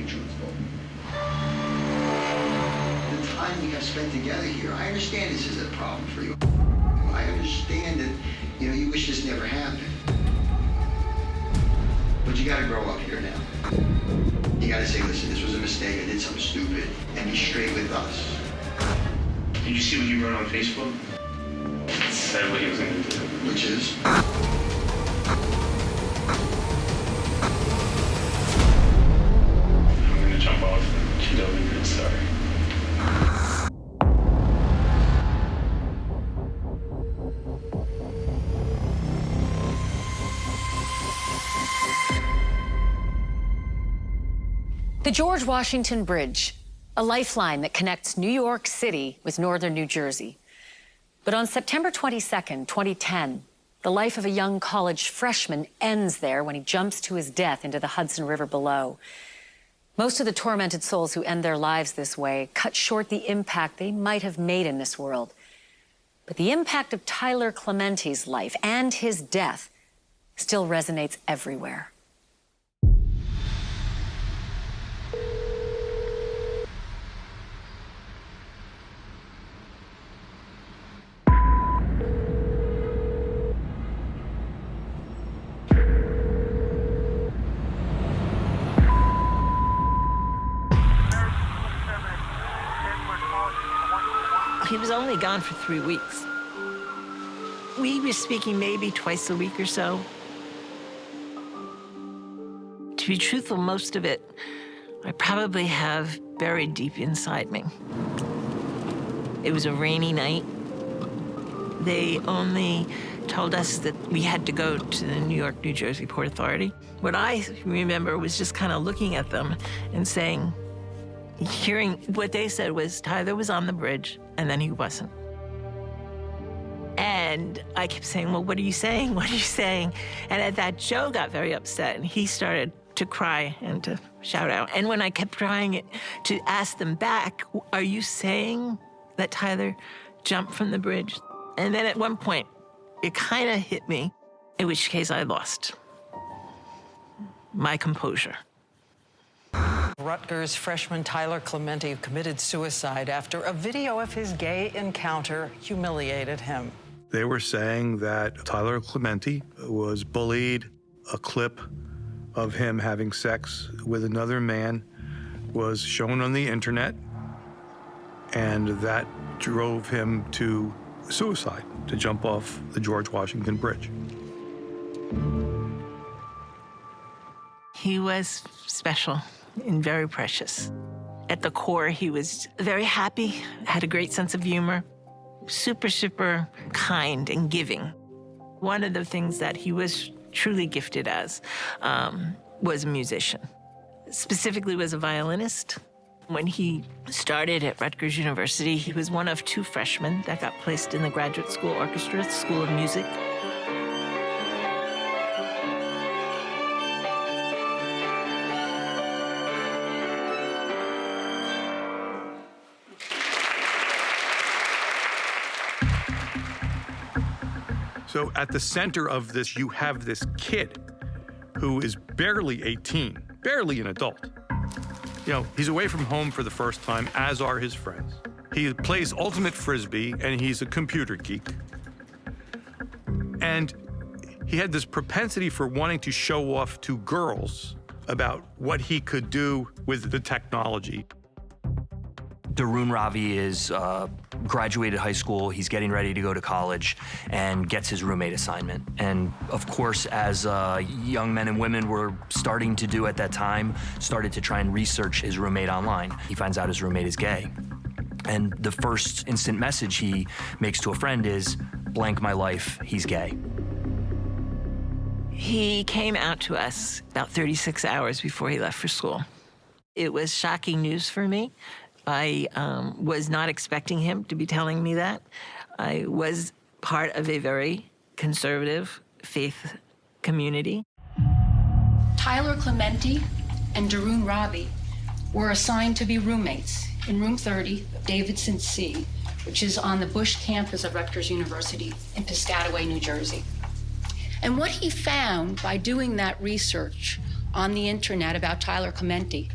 totally truthful. The time we have spent together here, I understand this is a problem for you. I understand that, you wish this never happened. But you gotta grow up here now. You gotta say, listen, this was a mistake, I did something stupid, and be straight with us. Did you see what he wrote on Facebook? It said what he was gonna do. Which is? I'm gonna jump off and she'd be good, sorry. The George Washington Bridge, a lifeline that connects New York City with northern New Jersey. But on September 22nd, 2010, the life of a young college freshman ends there when he jumps to his death into the Hudson River below. Most of the tormented souls who end their lives this way cut short the impact they might have made in this world. But the impact of Tyler Clementi's life and his death still resonates everywhere. He was only gone for 3 weeks. We were speaking maybe twice a week or so. To be truthful, most of it I probably have buried deep inside me. It was a rainy night. They only told us that we had to go to the New York, New Jersey Port Authority. What I remember was just kind of looking at them and saying, hearing what they said was Tyler was on the bridge and then he wasn't. And I kept saying, well, what are you saying? What are you saying? And at that, Joe got very upset and he started to cry and to shout out. And when I kept trying to ask them back, are you saying that Tyler jumped from the bridge? And then at one point, it kind of hit me, in which case I lost my composure. Rutgers freshman Tyler Clementi committed suicide after a video of his gay encounter humiliated him. They were saying that Tyler Clementi was bullied. A clip of him having sex with another man was shown on the internet, and that drove him to suicide, to jump off the George Washington Bridge. He was special and very precious. At the core, he was very happy, had a great sense of humor, super, super kind and giving. One of the things that he was truly gifted as was a musician. Specifically was a violinist. When he started at Rutgers University, he was one of 2 freshmen that got placed in the graduate school orchestra, School of Music. So at the center of this, you have this kid who is barely 18, barely an adult. He's away from home for the first time, as are his friends. He plays ultimate frisbee, and he's a computer geek. And he had this propensity for wanting to show off to girls about what he could do with the technology. Dharun Ravi is graduated high school, he's getting ready to go to college, and gets his roommate assignment. And of course, as young men and women were starting to do at that time, started to try and research his roommate online. He finds out his roommate is gay. And the first instant message he makes to a friend is, blank my life, he's gay. He came out to us about 36 hours before he left for school. It was shocking news for me. I was not expecting him to be telling me that. I was part of a very conservative faith community. Tyler Clementi and Dharun Ravi were assigned to be roommates in room 30 of Davidson C, which is on the Bush campus of Rutgers University in Piscataway, New Jersey. And what he found by doing that research on the internet about Tyler Clementi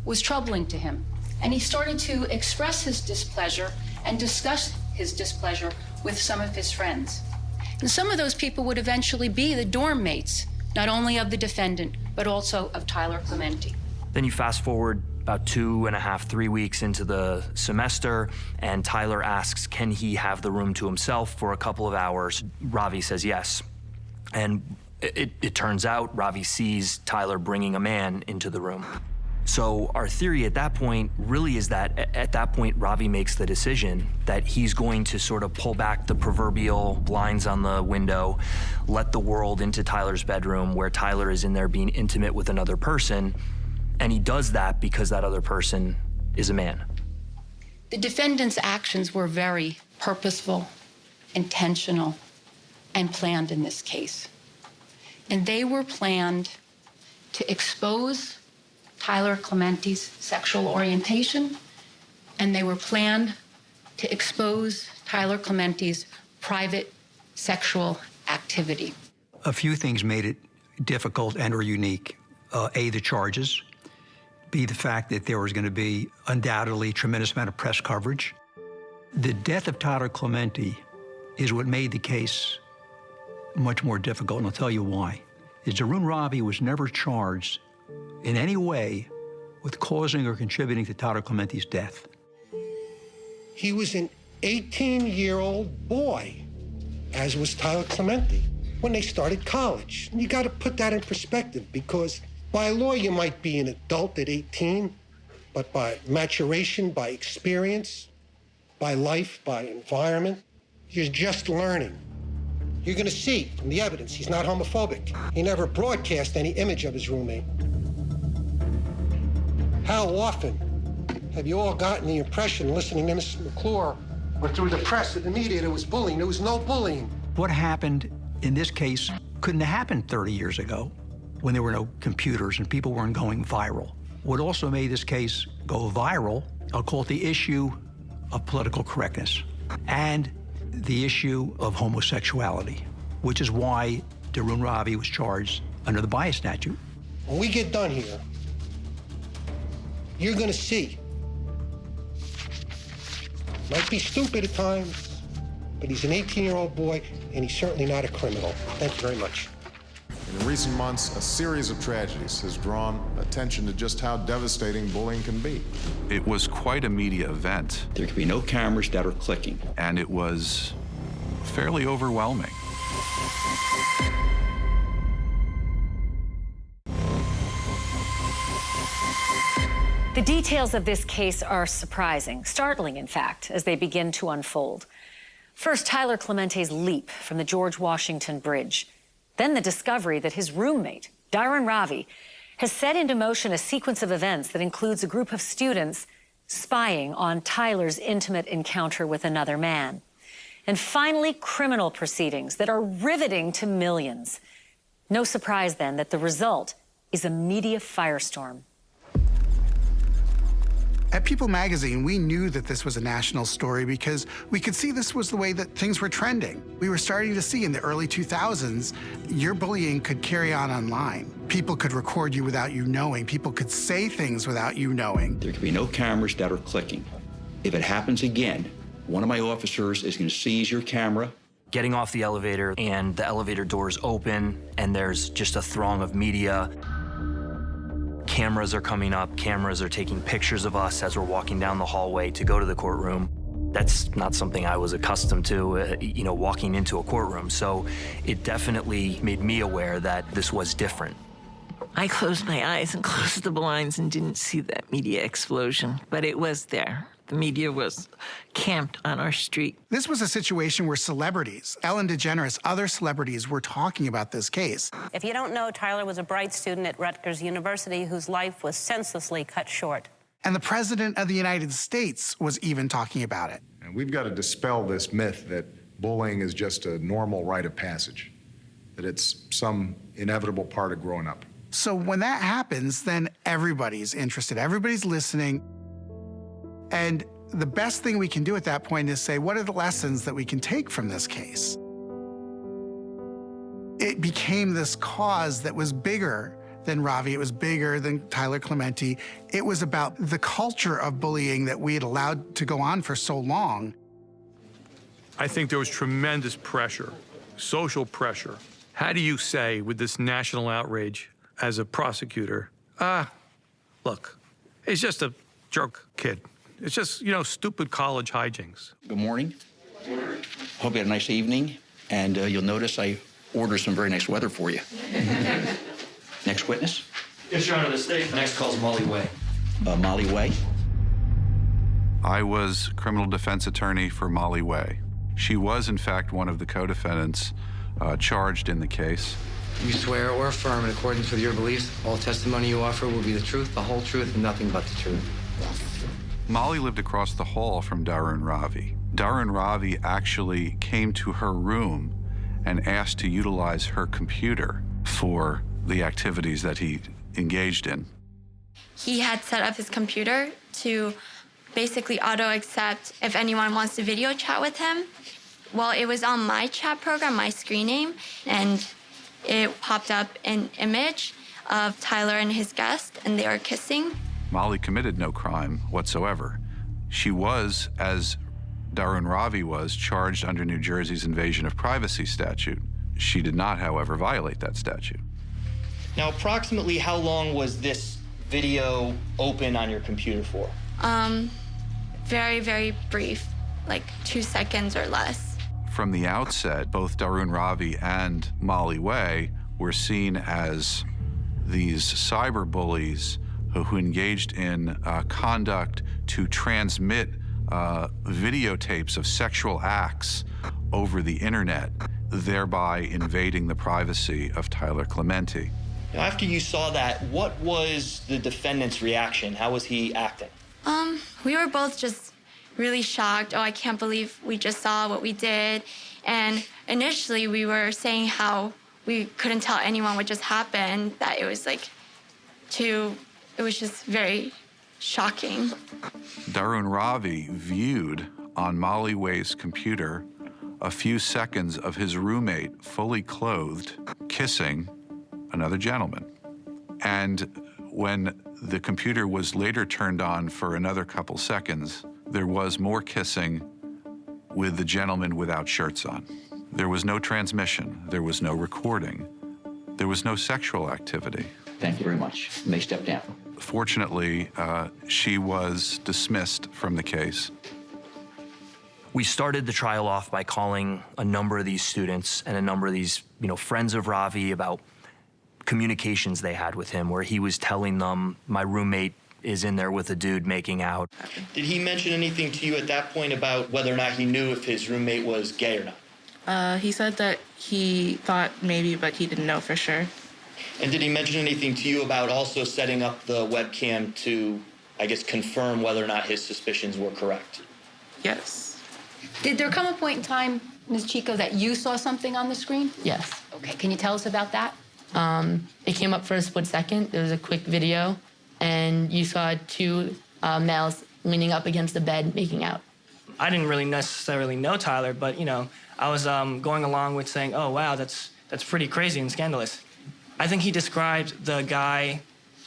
was troubling to him, and he started to express his displeasure and discuss his displeasure with some of his friends. And some of those people would eventually be the dorm mates, not only of the defendant, but also of Tyler Clementi. Then you fast forward about 2.5, 3 weeks into the semester, and Tyler asks, can he have the room to himself for a couple of hours? Ravi says yes. And it turns out Ravi sees Tyler bringing a man into the room. So our theory at that point really is that at that point, Ravi makes the decision that he's going to sort of pull back the proverbial blinds on the window, let the world into Tyler's bedroom where Tyler is in there being intimate with another person. And he does that because that other person is a man. The defendant's actions were very purposeful, intentional, and planned in this case. And they were planned to expose Tyler Clementi's sexual orientation, and they were planned to expose Tyler Clementi's private sexual activity. A few things made it difficult and or unique. A, the charges. B, the fact that there was going to be undoubtedly a tremendous amount of press coverage. The death of Tyler Clementi is what made the case much more difficult, and I'll tell you why. Dharun Ravi was never charged in any way with causing or contributing to Tyler Clementi's death. He was an 18-year-old boy, as was Tyler Clementi, when they started college. And you got to put that in perspective, because by law, you might be an adult at 18, but by maturation, by experience, by life, by environment, you're just learning. You're going to see from the evidence he's not homophobic. He never broadcast any image of his roommate. How often have you all gotten the impression, listening to Mrs. McClure, or through the press or the media, there was bullying? There was no bullying. What happened in this case couldn't have happened 30 years ago when there were no computers and people weren't going viral. What also made this case go viral, I'll call it the issue of political correctness and the issue of homosexuality, which is why Dharun Ravi was charged under the bias statute. When we get done here, you're going to see. Might be stupid at times, but he's an 18-year-old boy, and he's certainly not a criminal. Thank you very much. In recent months, a series of tragedies has drawn attention to just how devastating bullying can be. It was quite a media event. There could be no cameras that are clicking. And it was fairly overwhelming. The details of this case are surprising, startling, in fact, as they begin to unfold. First, Tyler Clementi's leap from the George Washington Bridge. Then the discovery that his roommate, Dharun Ravi, has set into motion a sequence of events that includes a group of students spying on Tyler's intimate encounter with another man. And finally, criminal proceedings that are riveting to millions. No surprise, then, that the result is a media firestorm. At People magazine, we knew that this was a national story because we could see this was the way that things were trending. We were starting to see in the early 2000s, your bullying could carry on online. People could record you without you knowing. People could say things without you knowing. There could be no cameras that are clicking. If it happens again, one of my officers is going to seize your camera. Getting off the elevator, and the elevator doors open, and there's just a throng of media. Cameras are coming up, cameras are taking pictures of us as we're walking down the hallway to go to the courtroom. That's not something I was accustomed to, walking into a courtroom. So it definitely made me aware that this was different. I closed my eyes and closed the blinds and didn't see that media explosion, but it was there. The media was camped on our street. This was a situation where celebrities, Ellen DeGeneres, other celebrities were talking about this case. If you don't know, Tyler was a bright student at Rutgers University whose life was senselessly cut short. And the President of the United States was even talking about it. And we've got to dispel this myth that bullying is just a normal rite of passage, that it's some inevitable part of growing up. So when that happens, then everybody's interested, everybody's listening. And the best thing we can do at that point is say, what are the lessons that we can take from this case? It became this cause that was bigger than Ravi. It was bigger than Tyler Clementi. It was about the culture of bullying that we had allowed to go on for so long. I think there was tremendous pressure, social pressure. How do you say with this national outrage as a prosecutor, look, he's just a jerk kid. It's just, stupid college hijinks. Good morning. Hope you had a nice evening. And you'll notice I ordered some very nice weather for you. Next witness. Yes, Your Honor, the state next calls Molly Way. Molly Way. I was criminal defense attorney for Molly Way. She was, in fact, one of the co-defendants charged in the case. You swear or affirm in accordance with your beliefs, all testimony you offer will be the truth, the whole truth, and nothing but the truth. Molly lived across the hall from Dharun Ravi. Dharun Ravi actually came to her room and asked to utilize her computer for the activities that he engaged in. He had set up his computer to basically auto-accept if anyone wants to video chat with him. Well, it was on my chat program, my screen name, and it popped up an image of Tyler and his guest, and they were kissing. Molly committed no crime whatsoever. She was, as Dharun Ravi was, charged under New Jersey's invasion of privacy statute. She did not, however, violate that statute. Now, approximately how long was this video open on your computer for? Very, very brief, like 2 seconds or less. From the outset, both Dharun Ravi and Molly Way were seen as these cyber bullies who engaged in conduct to transmit videotapes of sexual acts over the internet, thereby invading the privacy of Tyler Clementi. Now, after you saw that, what was the defendant's reaction? How was he acting? We were both just really shocked. Oh, I can't believe we just saw what we did. And initially we were saying how we couldn't tell anyone what just happened, that it was it was just very shocking. Dharun Ravi viewed on Molly Way's computer a few seconds of his roommate fully clothed kissing another gentleman. And when the computer was later turned on for another couple seconds, there was more kissing with the gentleman without shirts on. There was no transmission. There was no recording. There was no sexual activity. Thank you very much. You may step down. Fortunately, she was dismissed from the case. We started the trial off by calling a number of these students and a number of these, friends of Ravi about communications they had with him, where he was telling them, my roommate is in there with a dude making out. Did he mention anything to you at that point about whether or not he knew if his roommate was gay or not? He said that he thought maybe, but he didn't know for sure. And did he mention anything to you about also setting up the webcam to, I guess, confirm whether or not his suspicions were correct? Yes. Did there come a point in time, Ms. Chico, that you saw something on the screen? Yes. Okay, can you tell us about that? It came up for a split second. There was a quick video, and you saw two males leaning up against the bed making out. I didn't really necessarily know Tyler, but, I was going along with saying, oh, wow, that's pretty crazy and scandalous. I think he described the guy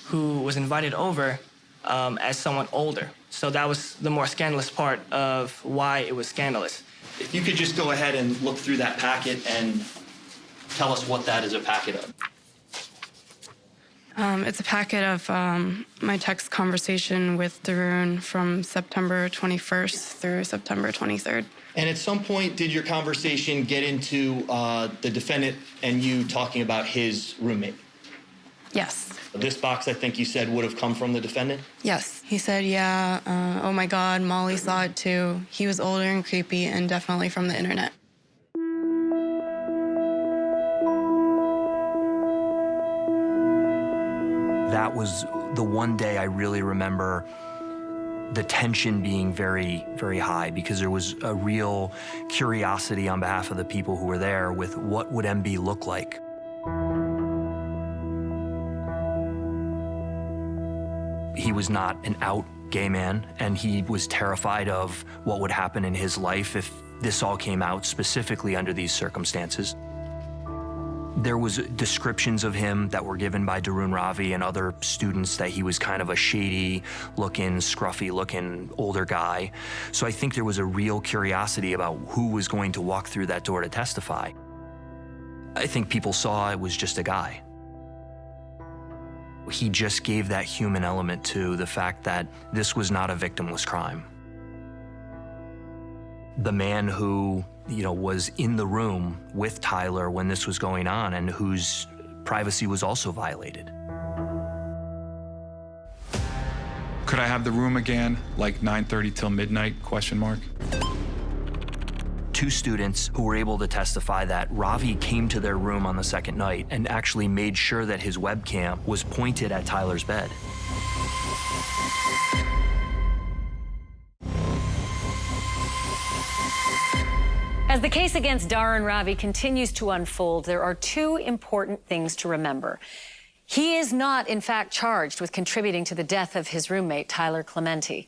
who was invited over as someone older. So that was the more scandalous part of why it was scandalous. If you could just go ahead and look through that packet and tell us what that is a packet of. It's a packet of my text conversation with Dharun from September 21st through September 23rd. And at some point, did your conversation get into the defendant and you talking about his roommate? Yes. This box, I think you said, would have come from the defendant? Yes. He said, yeah, oh my God, Molly saw it too. He was older and creepy and definitely from the internet. That was the one day I really remember the tension being very, very high, because there was a real curiosity on behalf of the people who were there with what would MB look like. He was not an out gay man, and he was terrified of what would happen in his life if this all came out, specifically under these circumstances. There was descriptions of him that were given by Dharun Ravi and other students that he was kind of a shady-looking, scruffy-looking older guy. So I think there was a real curiosity about who was going to walk through that door to testify. I think people saw it was just a guy. He just gave that human element to the fact that this was not a victimless crime. The man who, was in the room with Tyler when this was going on and whose privacy was also violated. Could I have the room again, like 9:30 till midnight, ? Two students who were able to testify that Ravi came to their room on the second night and actually made sure that his webcam was pointed at Tyler's bed. As the case against Dharun Ravi continues to unfold, there are two important things to remember. He is not, in fact, charged with contributing to the death of his roommate, Tyler Clementi.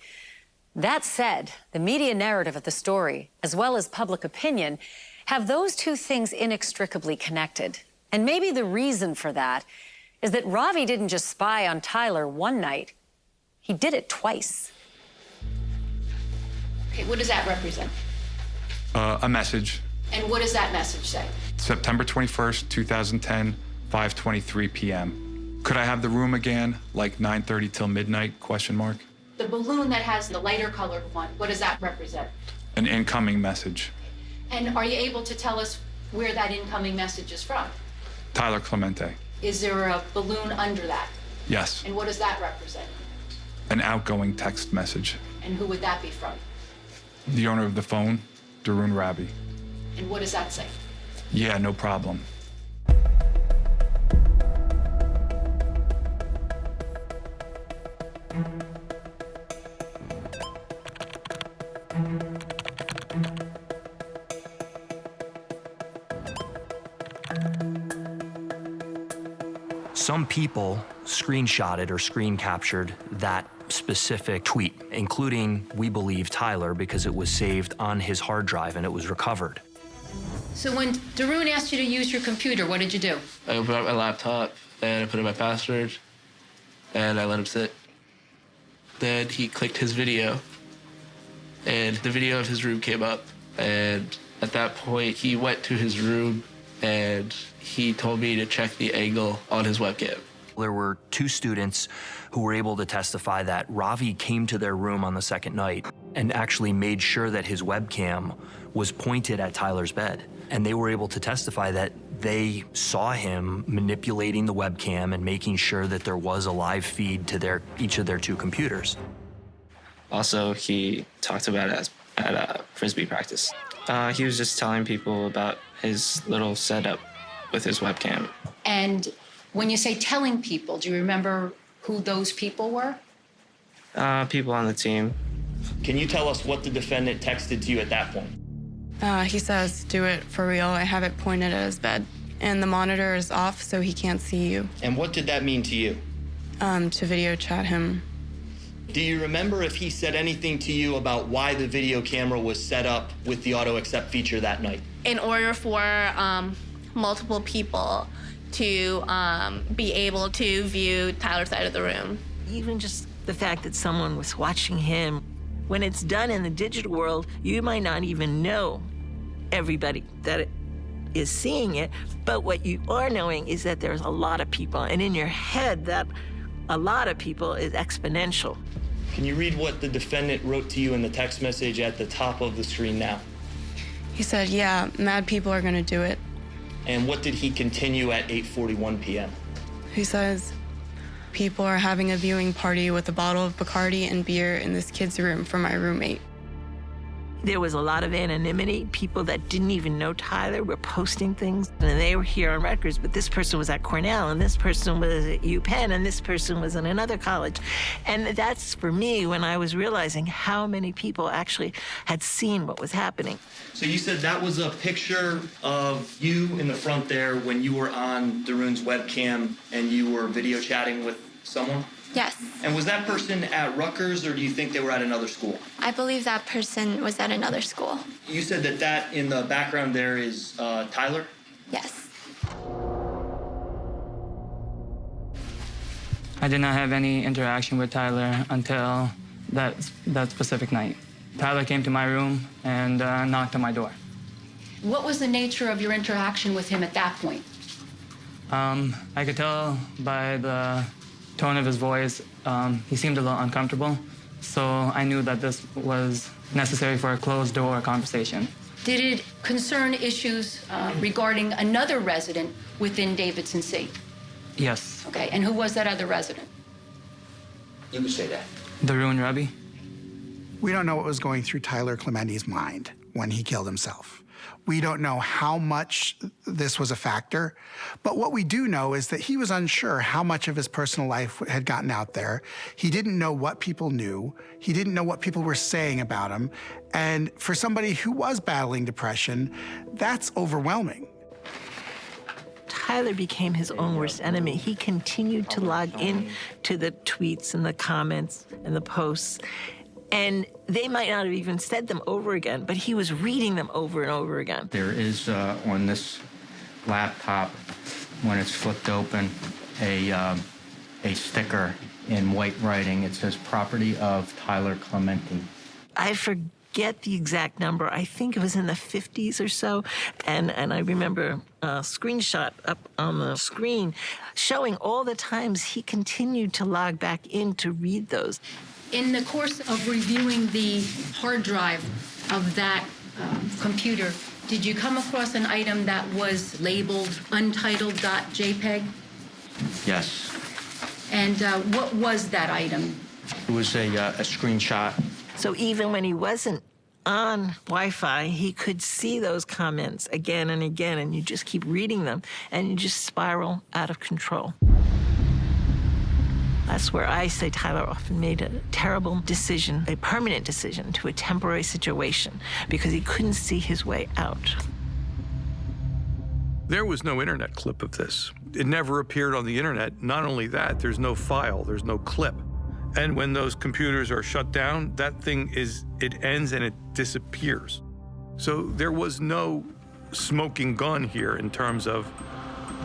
That said, the media narrative of the story, as well as public opinion, have those two things inextricably connected. And maybe the reason for that is that Ravi didn't just spy on Tyler one night, he did it twice. Okay, what does that represent? A message. And what does that message say? September 21st, 2010, 5:23 p.m. Could I have the room again, like 9:30 till midnight, ? The balloon that has the lighter colored one, what does that represent? An incoming message. And are you able to tell us where that incoming message is from? Tyler Clementi. Is there a balloon under that? Yes. And what does that represent? An outgoing text message. And who would that be from? The owner of the phone, Dharun Ravi. And what does that say? Yeah, no problem. Some people screenshotted or screen captured that specific tweet, including, we believe, Tyler, because it was saved on his hard drive and it was recovered. So when Dharun asked you to use your computer, what did you do? I opened up my laptop and I put in my password and I let him sit. Then he clicked his video and the video of his room came up. And at that point, he went to his room and he told me to check the angle on his webcam. There were two students who were able to testify that Ravi came to their room on the second night and actually made sure that his webcam was pointed at Tyler's bed. And they were able to testify that they saw him manipulating the webcam and making sure that there was a live feed to each of their two computers. Also, he talked about it at Frisbee practice. He was just telling people about his little setup with his webcam. And when you say telling people, do you remember who those people were? People on the team. Can you tell us what the defendant texted to you at that point? He says, do it for real. I have it pointed at his bed. And the monitor is off, so he can't see you. And what did that mean to you? To video chat him. Do you remember if he said anything to you about why the video camera was set up with the auto accept feature that night? In order for multiple people to be able to view Tyler's side of the room. Even just the fact that someone was watching him. When it's done in the digital world, you might not even know everybody that is seeing it, but what you are knowing is that there's a lot of people, and in your head, that a lot of people is exponential. Can you read what the defendant wrote to you in the text message at the top of the screen now? He said, yeah, mad people are gonna do it. And what did he continue at 8:41 p.m.? He says, people are having a viewing party with a bottle of Bacardi and beer in this kid's room for my roommate. There was a lot of anonymity. People that didn't even know Tyler were posting things, and they were here on Rutgers, but this person was at Cornell, and this person was at UPenn, and this person was in another college. And that's, for me, when I was realizing how many people actually had seen what was happening. So you said that was a picture of you in the front there when you were on Dharun's webcam and you were video chatting with someone? Yes. And was that person at Rutgers, or do you think they were at another school? I believe that person was at another school. You said that in the background there is Tyler? Yes. I did not have any interaction with Tyler until that specific night. Tyler came to my room and knocked on my door. What was the nature of your interaction with him at that point? I could tell by the tone of his voice, he seemed a little uncomfortable. So I knew that this was necessary for a closed door conversation. Did it concern issues regarding another resident within Davidson C? Yes. Okay, and who was that other resident? You can say that. Dharun Ravi. We don't know what was going through Tyler Clementi's mind when he killed himself. We don't know how much this was a factor, but what we do know is that he was unsure how much of his personal life had gotten out there. He didn't know what people knew. He didn't know what people were saying about him. And for somebody who was battling depression, that's overwhelming. Tyler became his own worst enemy. He continued to log in to the tweets and the comments and the posts. And they might not have even said them over again, but he was reading them over and over again. There is on this laptop, when it's flipped open, a sticker in white writing. It says property of Tyler Clementi. I forget the exact number. I think it was in the 50s or so. And I remember a screenshot up on the screen showing all the times he continued to log back in to read those. In the course of reviewing the hard drive of that computer, did you come across an item that was labeled untitled.jpg? Yes. And what was that item? It was a screenshot. So even when he wasn't on Wi-Fi, he could see those comments again and again, and you just keep reading them, and you just spiral out of control. That's where I say Tyler often made a terrible decision, a permanent decision to a temporary situation because he couldn't see his way out. There was no internet clip of this. It never appeared on the internet. Not only that, there's no file, there's no clip. And when those computers are shut down, that thing it ends and it disappears. So there was no smoking gun here in terms of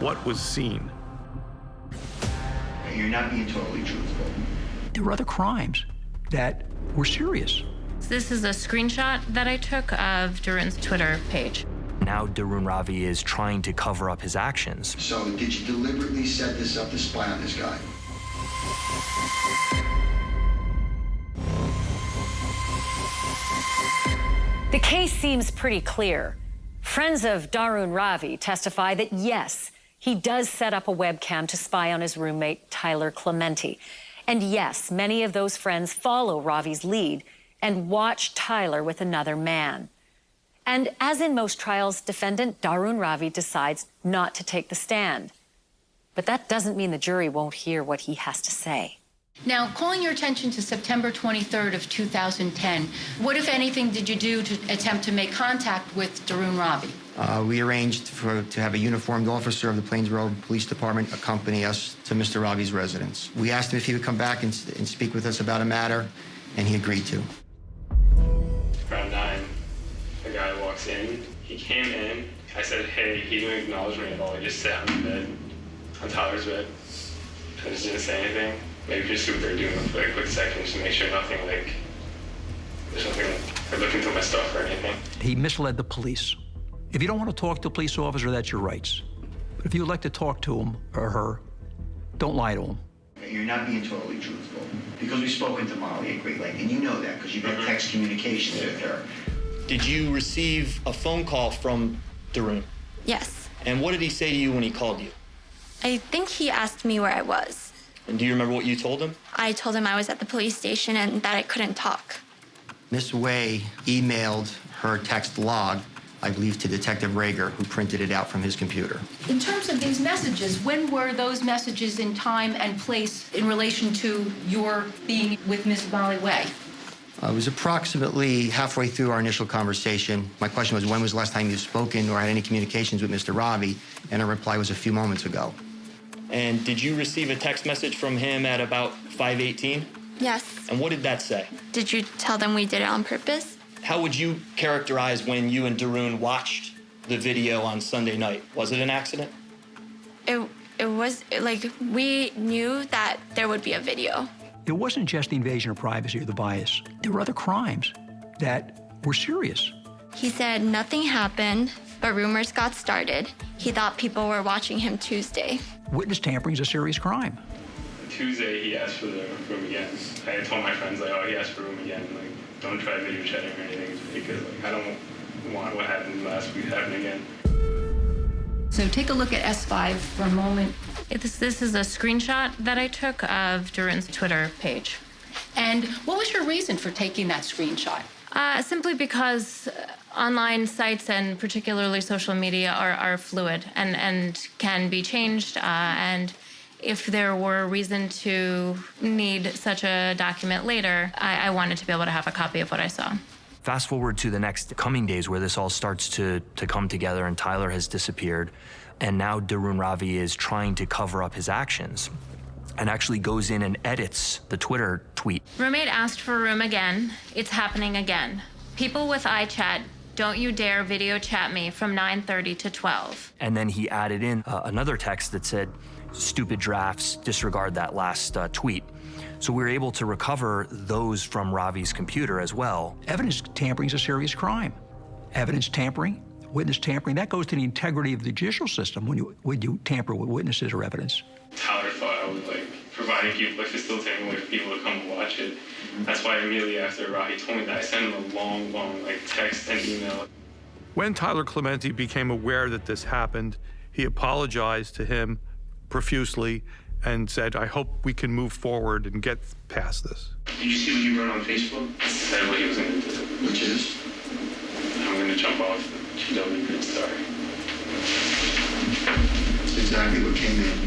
what was seen. You're not being totally truthful. There were other crimes that were serious. This is a screenshot that I took of Dharun's Twitter page. Now Dharun Ravi is trying to cover up his actions. So did you deliberately set this up to spy on this guy? The case seems pretty clear. Friends of Dharun Ravi testify that yes, he does set up a webcam to spy on his roommate, Tyler Clementi. And yes, many of those friends follow Ravi's lead and watch Tyler with another man. And as in most trials, defendant Dharun Ravi decides not to take the stand. But that doesn't mean the jury won't hear what he has to say. Now, calling your attention to September 23rd of 2010, what, if anything, did you do to attempt to make contact with Dharun Ravi? We arranged to have a uniformed officer of the Plains Road Police Department accompany us to Mr. Ravi's residence. We asked him if he would come back and speak with us about a matter, and he agreed to. Around 9, a guy walks in. He came in. I said, hey, he didn't acknowledge me at all. He just sat on the bed, on Tyler's bed. I just didn't say anything. Maybe just stood there doing a quick second just to make sure nothing, there's nothing, looking through my stuff or anything. He misled the police. If you don't want to talk to a police officer, that's your rights. But if you'd like to talk to him or her, don't lie to him. You're not being totally truthful. Because we've spoken to Molly at great length, and you know that because you've had text communications with her. Did you receive a phone call from Dharun? Yes. And what did he say to you when he called you? I think he asked me where I was. And do you remember what you told him? I told him I was at the police station and that I couldn't talk. Miss Way emailed her text log, I believe, to Detective Rager, who printed it out from his computer. In terms of these messages, when were those messages in time and place in relation to your being with Miss Molly Way? It was approximately halfway through our initial conversation. My question was, when was the last time you've spoken or had any communications with Mr. Ravi? And her reply was a few moments ago. And did you receive a text message from him at about 5:18? Yes. And what did that say? Did you tell them we did it on purpose? How would you characterize when you and Dharun watched the video on Sunday night? Was it an accident? It It was like we knew that there would be a video. It wasn't just the invasion of privacy or the bias. There were other crimes that were serious. He said nothing happened, but rumors got started. He thought people were watching him Tuesday. Witness tampering is a serious crime. Tuesday, he asked for the room again. I told my friends, like, oh, he asked for the room again. Like, don't try video chatting or anything because like, I don't want what happened last week to happen again. So take a look at S5 for a moment. This is a screenshot that I took of Darun's Twitter page. And what was your reason for taking that screenshot? Simply because online sites and particularly social media are fluid and can be changed. And if there were a reason to need such a document later, I wanted to be able to have a copy of what I saw. Fast forward to the next coming days where this all starts to come together and Tyler has disappeared. And now Dharun Ravi is trying to cover up his actions and actually goes in and edits the Twitter tweet. Roommate asked for a room again. It's happening again. People with iChat, don't you dare video chat me from 9:30 to 12. And then he added in another text that said, stupid drafts, disregard that last tweet. So we were able to recover those from Ravi's computer as well. Evidence tampering is a serious crime. Evidence tampering, witness tampering, that goes to the integrity of the judicial system when you tamper with witnesses or evidence. Tyler thought I was like providing people, like facilitating way for people to come watch it. That's why immediately after Ravi told me that, I sent him a long like text and email. When Tyler Clementi became aware that this happened, he apologized to him profusely and said, I hope we can move forward and get past this. Did you see what you wrote on Facebook? He said what he was going to do. Which is? I'm going to jump off the GW Grid Star. That's exactly what came in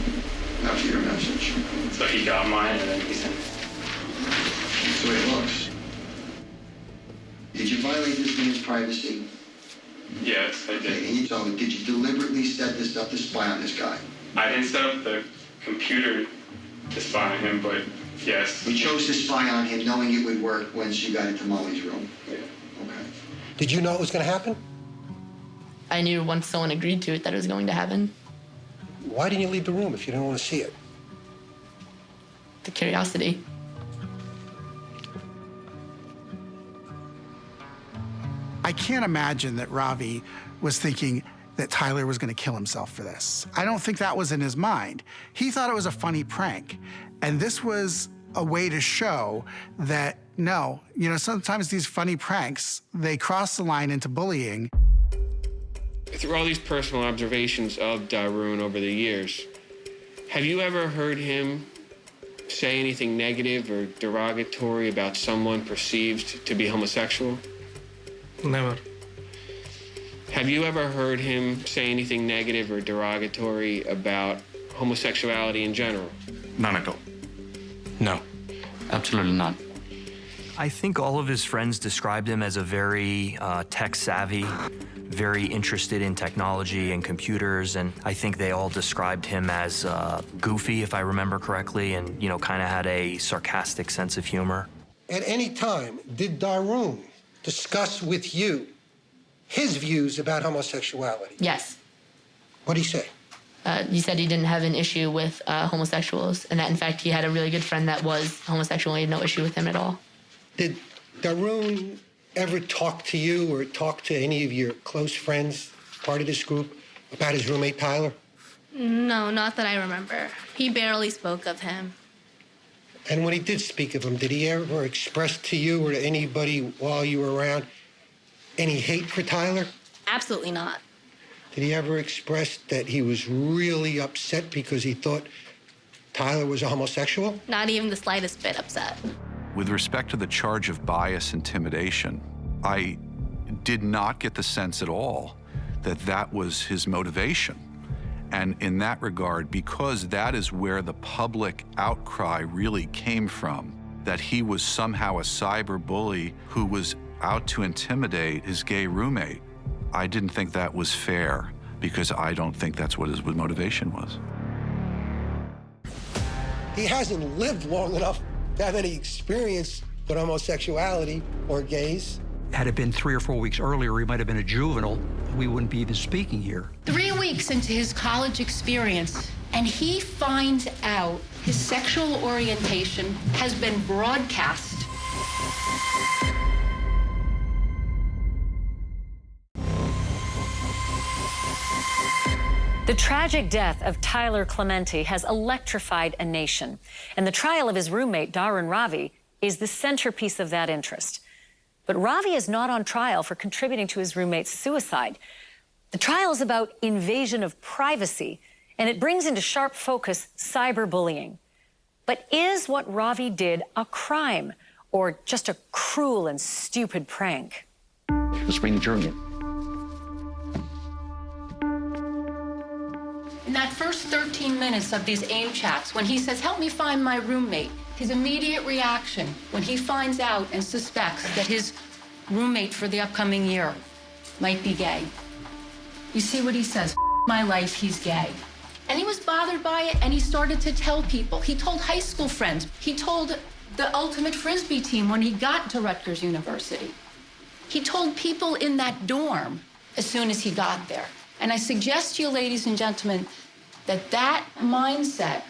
after your message. So he got mine and then he sent it. That's the way it looks. Did you violate this man's privacy? Yes, I did. Okay, and you told me, did you deliberately set this up to spy on this guy? I didn't set up the computer to spy on him, but yes. You chose to spy on him knowing it would work once you got into Molly's room? Yeah. Okay. Did you know it was going to happen? I knew once someone agreed to it that it was going to happen. Why didn't you leave the room if you didn't want to see it? The curiosity. I can't imagine that Ravi was thinking that Tyler was going to kill himself for this. I don't think that was in his mind. He thought it was a funny prank. And this was a way to show that, no, sometimes these funny pranks, they cross the line into bullying. Through all these personal observations of Dharun over the years, have you ever heard him say anything negative or derogatory about someone perceived to be homosexual? Never. Have you ever heard him say anything negative or derogatory about homosexuality in general? None at all. No, absolutely not. I think all of his friends described him as a very tech-savvy, very interested in technology and computers, and I think they all described him as goofy, if I remember correctly, and kind of had a sarcastic sense of humor. At any time, did Dharun discuss with you his views about homosexuality? Yes. What'd he say? He said he didn't have an issue with homosexuals, and that, in fact, he had a really good friend that was homosexual and he had no issue with him at all. Did Dharun ever talk to you or talk to any of your close friends, part of this group, about his roommate, Tyler? No, not that I remember. He barely spoke of him. And when he did speak of him, did he ever express to you or to anybody while you were around any hate for Tyler? Absolutely not. Did he ever express that he was really upset because he thought Tyler was a homosexual? Not even the slightest bit upset. With respect to the charge of bias intimidation, I did not get the sense at all that that was his motivation. And in that regard, because that is where the public outcry really came from, that he was somehow a cyber bully who was out to intimidate his gay roommate, I didn't think that was fair, because I don't think that's what his motivation was. He hasn't lived long enough to have any experience with homosexuality or gays. Had it been 3 or 4 weeks earlier, he might have been a juvenile. We wouldn't be even speaking here. 3 weeks into his college experience, and he finds out his sexual orientation has been broadcast. The tragic death of Tyler Clementi has electrified a nation, and the trial of his roommate, Dharun Ravi, is the centerpiece of that interest. But Ravi is not on trial for contributing to his roommate's suicide. The trial is about invasion of privacy, and it brings into sharp focus cyberbullying. But is what Ravi did a crime, or just a cruel and stupid prank? Let's bring the jury in. In that first 13 minutes of these AIM chats, when he says, "Help me find my roommate," his immediate reaction when he finds out and suspects that his roommate for the upcoming year might be gay. You see what he says, "My life, he's gay." And he was bothered by it, and he started to tell people. He told high school friends. He told the ultimate Frisbee team when he got to Rutgers University. He told people in that dorm as soon as he got there. And I suggest to you, ladies and gentlemen, that that mindset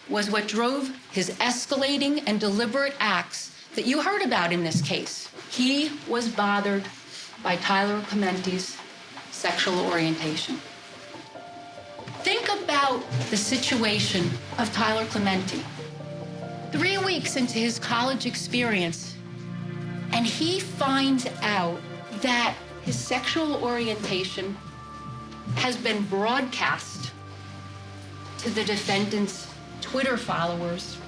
was what drove his escalating and deliberate acts that you heard about in this case. He was bothered by Tyler Clementi's sexual orientation. Think about the situation of Tyler Clementi. 3 weeks into his college experience, and he finds out that his sexual orientation has been broadcast to the defendant's Twitter followers.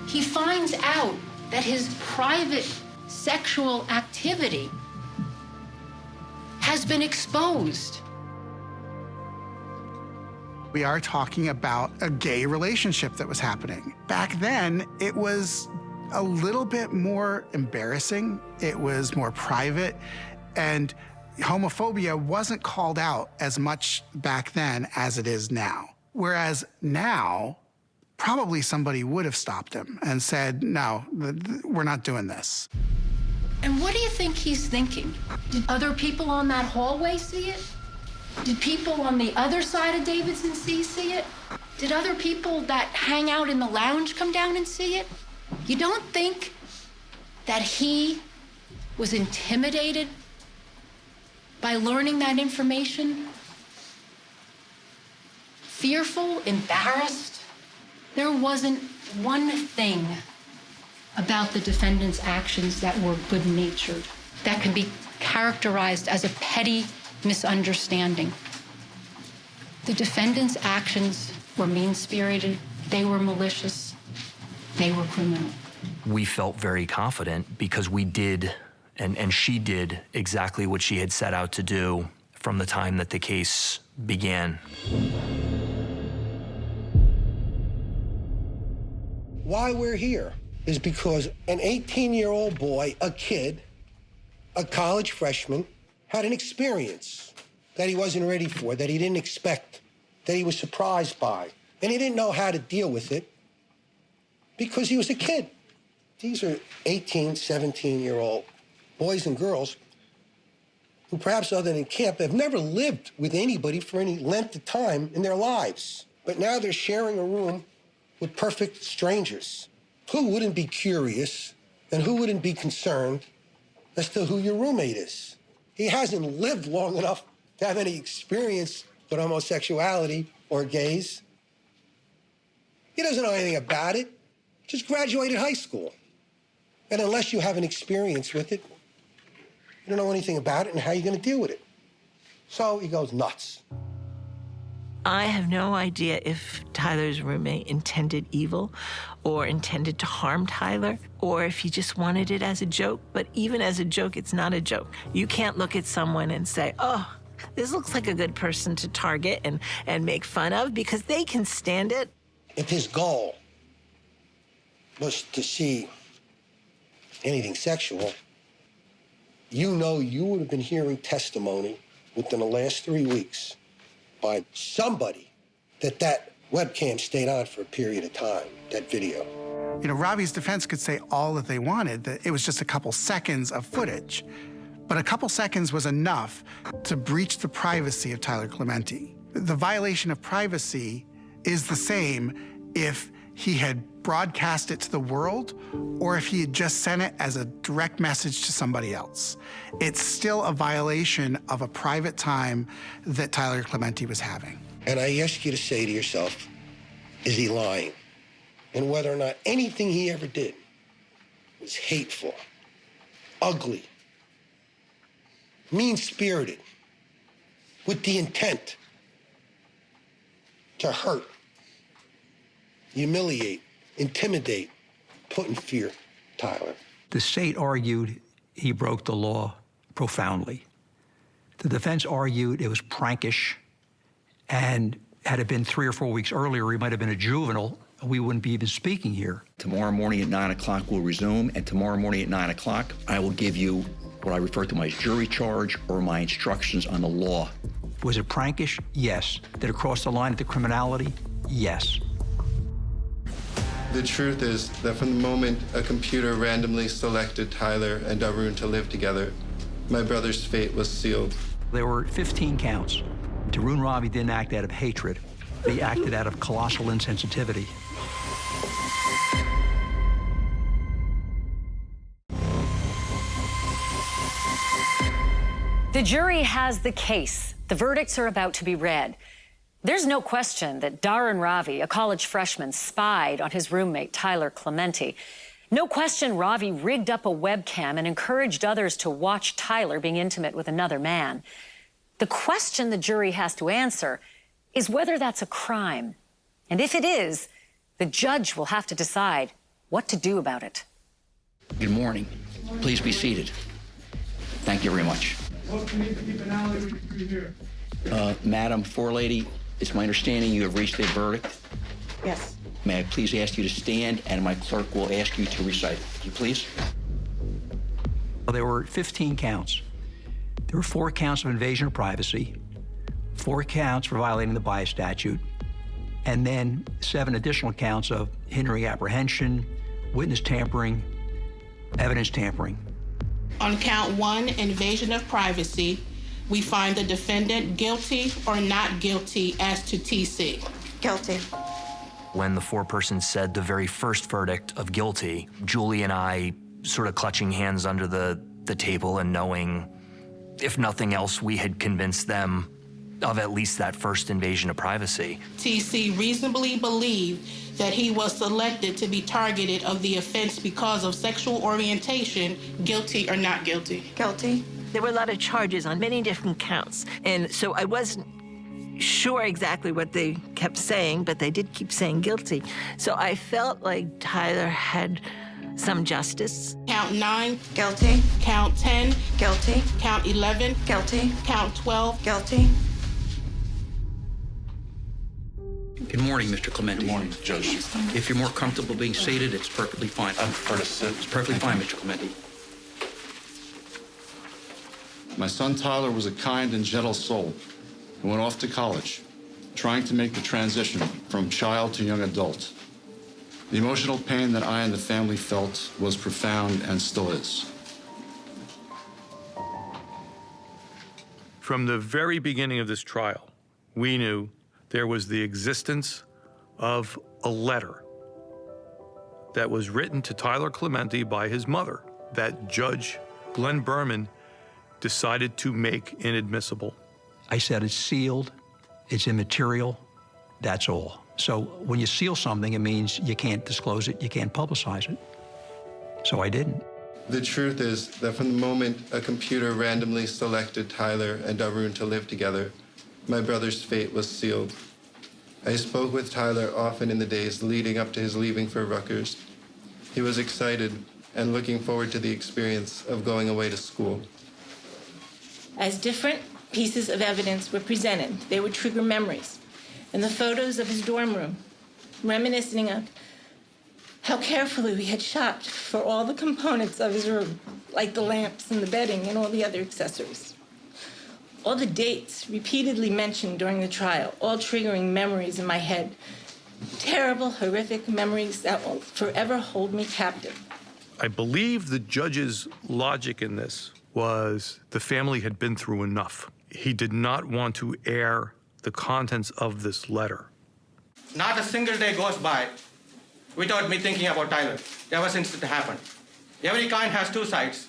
He finds out that his private sexual activity has been exposed. We are talking about a gay relationship that was happening. Back then, it was a little bit more embarrassing. It was more private, and homophobia wasn't called out as much back then as it is now. Whereas now, probably somebody would have stopped him and said, "No, we're not doing this." And what do you think he's thinking? Did other people on that hallway see it? Did people on the other side of Davidson C see it? Did other people that hang out in the lounge come down and see it? You don't think that he was intimidated by learning that information? Fearful, embarrassed? There wasn't one thing about the defendant's actions that were good-natured, that can be characterized as a petty misunderstanding. The defendant's actions were mean-spirited, they were malicious, they were criminal. We felt very confident because we did, and she did exactly what she had set out to do from the time that the case began. Why we're here is because an 18-year-old boy, a kid, a college freshman, had an experience that he wasn't ready for, that he didn't expect, that he was surprised by, and he didn't know how to deal with it because he was a kid. These are 18, 17-year-old boys and girls who perhaps other than camp have never lived with anybody for any length of time in their lives. But now they're sharing a room with perfect strangers. Who wouldn't be curious and who wouldn't be concerned as to who your roommate is? He hasn't lived long enough to have any experience with homosexuality or gays. He doesn't know anything about it. Just graduated high school. And unless you have an experience with it, you don't know anything about it and how you're going to deal with it. So he goes nuts. I have no idea if Tyler's roommate intended evil or intended to harm Tyler, or if he just wanted it as a joke. But even as a joke, it's not a joke. You can't look at someone and say, "Oh, this looks like a good person to target and make fun of," because they can stand it. If his goal was to see anything sexual, you know you would have been hearing testimony within the last 3 weeks by somebody that webcam stayed on for a period of time, that video. You know, Ravi's defense could say all that they wanted, that it was just a couple seconds of footage. But a couple seconds was enough to breach the privacy of Tyler Clementi. The violation of privacy is the same if he had broadcast it to the world or if he had just sent it as a direct message to somebody else. It's still a violation of a private time that Tyler Clementi was having. And I ask you to say to yourself, is he lying? And whether or not anything he ever did was hateful, ugly, mean-spirited, with the intent to hurt, humiliate, intimidate, put in fear Tyler. The state argued he broke the law profoundly. The defense argued it was prankish, and had it been 3 or 4 weeks earlier, he might have been a juvenile, and we wouldn't be even speaking here. Tomorrow morning at 9 o'clock we'll resume, and tomorrow morning at 9 o'clock I will give you what I refer to as jury charge or my instructions on the law. Was it prankish? Yes. Did it cross the line into criminality? Yes. The truth is that from the moment a computer randomly selected Tyler and Dharun to live together, my brother's fate was sealed. There were 15 counts. Dharun Ravi didn't act out of hatred. He acted out of colossal insensitivity. The jury has the case. The verdicts are about to be read. There's no question that Dharun Ravi, a college freshman, spied on his roommate, Tyler Clementi. No question Ravi rigged up a webcam and encouraged others to watch Tyler being intimate with another man. The question the jury has to answer is whether that's a crime. And if it is, the judge will have to decide what to do about it. Good morning. Please be seated. Thank you very much. Madam Forelady, it's my understanding you have reached a verdict. Yes. May I please ask you to stand, and my clerk will ask you to recite it. Would you please? There were 15 counts. There were 4 counts of invasion of privacy, 4 counts for violating the bias statute, and then 7 additional counts of hindering apprehension, witness tampering, evidence tampering. On count 1, invasion of privacy, we find the defendant guilty or not guilty as to TC. Guilty. When the foreperson said the very first verdict of guilty, Julie and I sort of clutching hands under the table and knowing, if nothing else, we had convinced them of at least that first invasion of privacy. TC reasonably believed that he was selected to be targeted of the offense because of sexual orientation, guilty or not guilty? Guilty. There were a lot of charges on many different counts, and so I wasn't sure exactly what they kept saying, but they did keep saying guilty. So I felt like Tyler had some justice. Count 9, guilty. Count 10, guilty. Count 11, guilty. Count 12, guilty. Good morning, Mr. Clementi. Good morning, Judge. If you're more comfortable being seated, it's perfectly fine. I prefer to sit. It's perfectly fine, Mr. Clementi. My son Tyler was a kind and gentle soul who went off to college, trying to make the transition from child to young adult. The emotional pain that I and the family felt was profound and still is. From the very beginning of this trial, we knew there was the existence of a letter that was written to Tyler Clementi by his mother that Judge Glenn Berman decided to make inadmissible. I said it's sealed, it's immaterial, that's all. So when you seal something, it means you can't disclose it, you can't publicize it. So I didn't. The truth is that from the moment a computer randomly selected Tyler and Dharun to live together, my brother's fate was sealed. I spoke with Tyler often in the days leading up to his leaving for Rutgers. He was excited and looking forward to the experience of going away to school. As different pieces of evidence were presented, they would trigger memories. And the photos of his dorm room, reminiscing of how carefully we had shopped for all the components of his room, like the lamps and the bedding and all the other accessories. All the dates repeatedly mentioned during the trial, all triggering memories in my head. Terrible, horrific memories that will forever hold me captive. I believe the judge's logic in this was the family had been through enough. He did not want to air the contents of this letter. Not a single day goes by without me thinking about Tyler, ever since it happened. Every coin has two sides,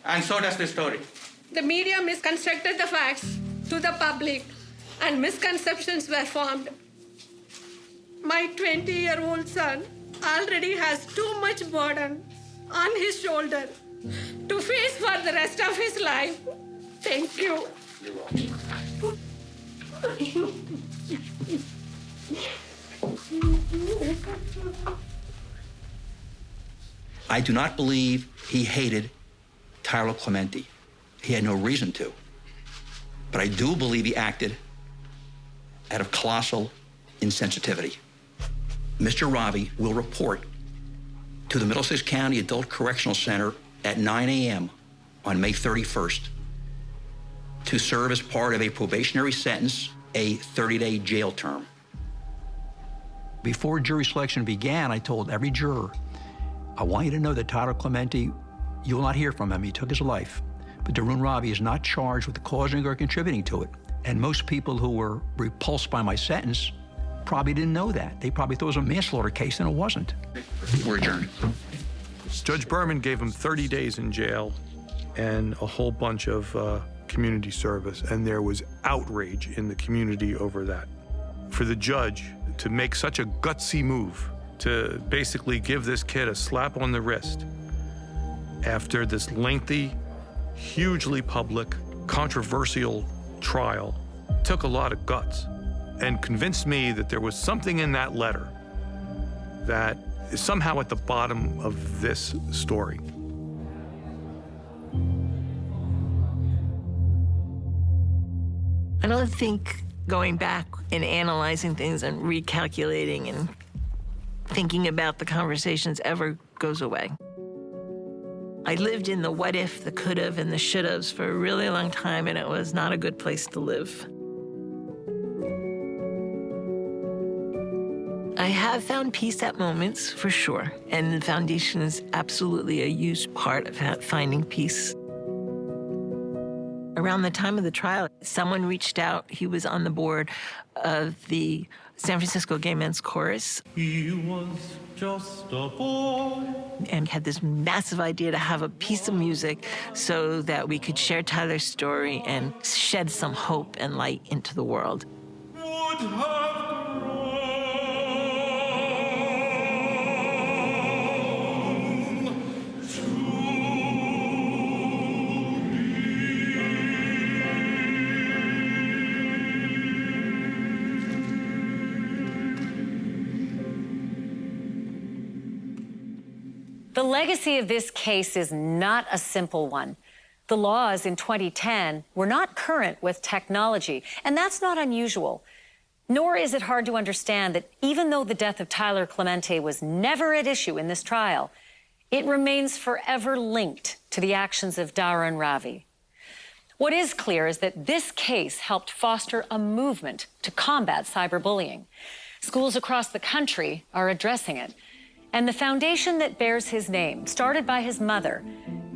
and so does this story. The media misconstructed the facts to the public, and misconceptions were formed. My 20-year-old son already has too much burden on his shoulder to face for the rest of his life. Thank you. You're welcome. I do not believe he hated Tyler Clementi. He had no reason to. But I do believe he acted out of colossal insensitivity. Mr. Ravi will report to the Middlesex County Adult Correctional Center at 9 a.m. on May 31st to serve as part of a probationary sentence, a 30-day jail term. Before jury selection began, I told every juror, I want you to know that Tyler Clementi, you will not hear from him. He took his life. But Dharun Ravi is not charged with causing or contributing to it. And most people who were repulsed by my sentence probably didn't know that. They probably thought it was a manslaughter case, and it wasn't. We're adjourned. Judge Berman gave him 30 days in jail and a whole bunch of community service, and there was outrage in the community over that. For the judge to make such a gutsy move, to basically give this kid a slap on the wrist after this lengthy, hugely public, controversial trial, took a lot of guts and convinced me that there was something in that letter that is somehow at the bottom of this story. I don't think going back and analyzing things and recalculating and thinking about the conversations ever goes away. I lived in the what if, the could have, and the should haves for a really long time, and it was not a good place to live. I have found peace at moments, for sure, and the foundation is absolutely a huge part of finding peace. Around the time of the trial, someone reached out. He was on the board of the San Francisco Gay Men's Chorus. He was just a boy. And had this massive idea to have a piece of music so that we could share Tyler's story and shed some hope and light into the world. Would have The legacy of this case is not a simple one. The laws in 2010 were not current with technology, and that's not unusual. Nor is it hard to understand that even though the death of Tyler Clementi was never at issue in this trial, it remains forever linked to the actions of Dharun Ravi. What is clear is that this case helped foster a movement to combat cyberbullying. Schools across the country are addressing it. And the foundation that bears his name, started by his mother,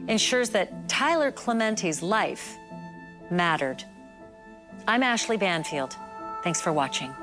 ensures that Tyler Clementi's life mattered. I'm Ashley Banfield. Thanks for watching.